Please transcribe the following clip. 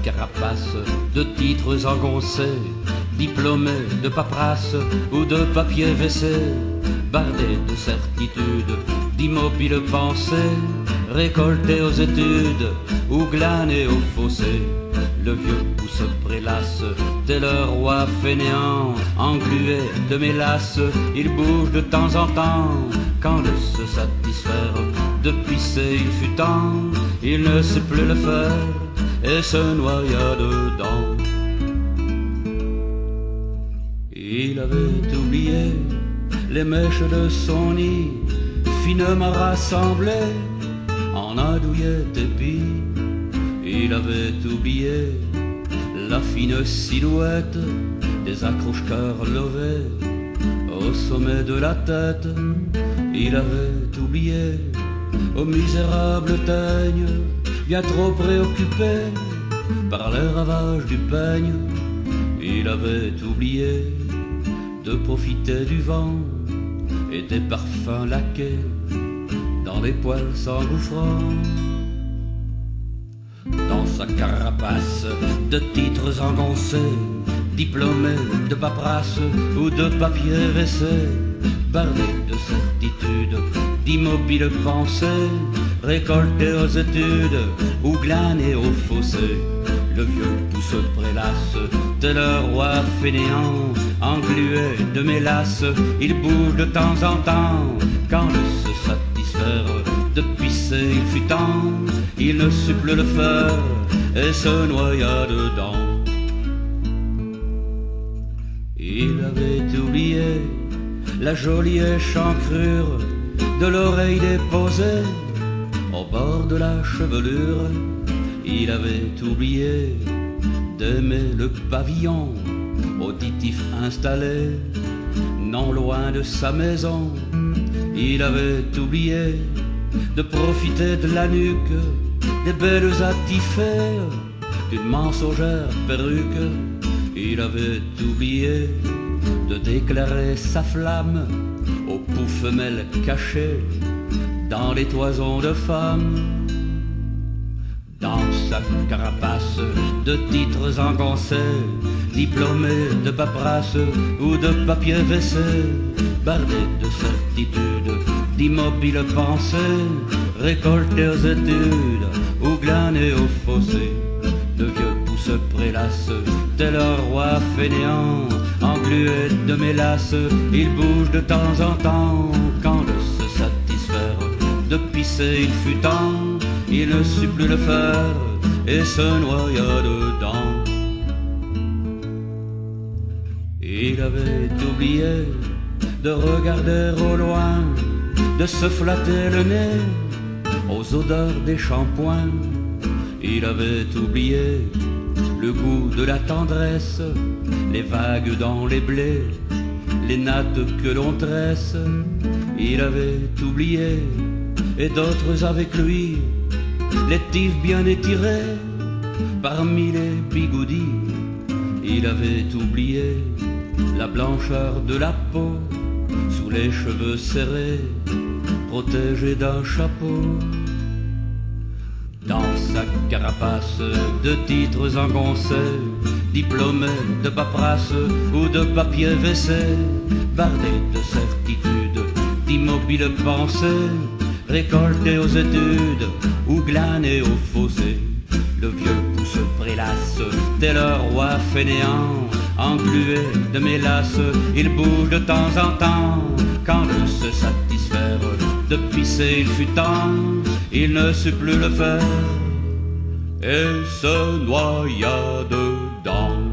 carapace de titres engoncés, diplômé de paperasse ou de papier WC, bardé de certitudes, d'immobiles pensées, récolté aux études ou glané au fossé. Le vieux pouce prélasse, tel le roi fainéant, englué de mélasse, il bouge de temps en temps, quand de se satisfaire, de pisser il fut temps, il ne sait plus le faire, et se noya dedans. Il avait oublié les mèches de son nid, finement rassemblées en andouillettes épis. Il avait oublié la fine silhouette des accroche-cœurs levés au sommet de la tête. Il avait oublié aux misérables teignes, bien trop préoccupés par les ravages du peigne. Il avait oublié de profiter du vent et des parfums laqués dans les poils s'engouffrant. Dans sa carapace de titres engoncés, diplômé de paperasse ou de papier WC, bardé de certitudes, d'immobiles pensées, récolté aux études ou glané au fossé. Le vieux pouce prélasse, tel le roi fainéant, englué de mélasse, il bouge de temps en temps, quand de se satisfaire, de pisser il fut temps, il ne sut plus le faire, et se noya dedans. Il avait oublié la jolie échancrure de l'oreille déposée au bord de la chevelure. Il avait oublié d'aimer le pavillon auditif installé non loin de sa maison. Il avait oublié de profiter de la nuque des belles attifées d'une mensongère perruque. Il avait oublié de déclarer sa flamme aux poux femelles cachées dans les toisons de femmes. Dans sa carapace de titres engoncés, diplômé de paperasse ou de papier WC, bardé de certitudes, d'immobiles pensées, récolté aux études ou glané au fossé. De vieux pouce prélasse, tel un roi fainéant, englué de mélasse, il bouge de temps en temps, quand de se satisfaire, de pisser il fut temps, il ne sut plus le faire, et se noya dedans. Il avait oublié de regarder au loin, de se flatter le nez aux odeurs des shampoings. Il avait oublié le goût de la tendresse, les vagues dans les blés, les nattes que l'on tresse. Il avait oublié, et d'autres avec lui, les tiges bien étirées parmi les bigoudis. Il avait oublié la blancheur de la peau sous les cheveux serrés, protégés d'un chapeau. Dans sa carapace de titres engoncés, diplômé de paperasse ou de papier WC, bardé de certitudes, d'immobiles pensées, récolté aux études ou glané au fossé. Le vieux pouce prélasse, tel le roi fainéant, englué de mélasse, il bouge de temps en temps, quand de se satisfaire, de pisser il fut temps, il ne sut plus le faire, et se noya dedans.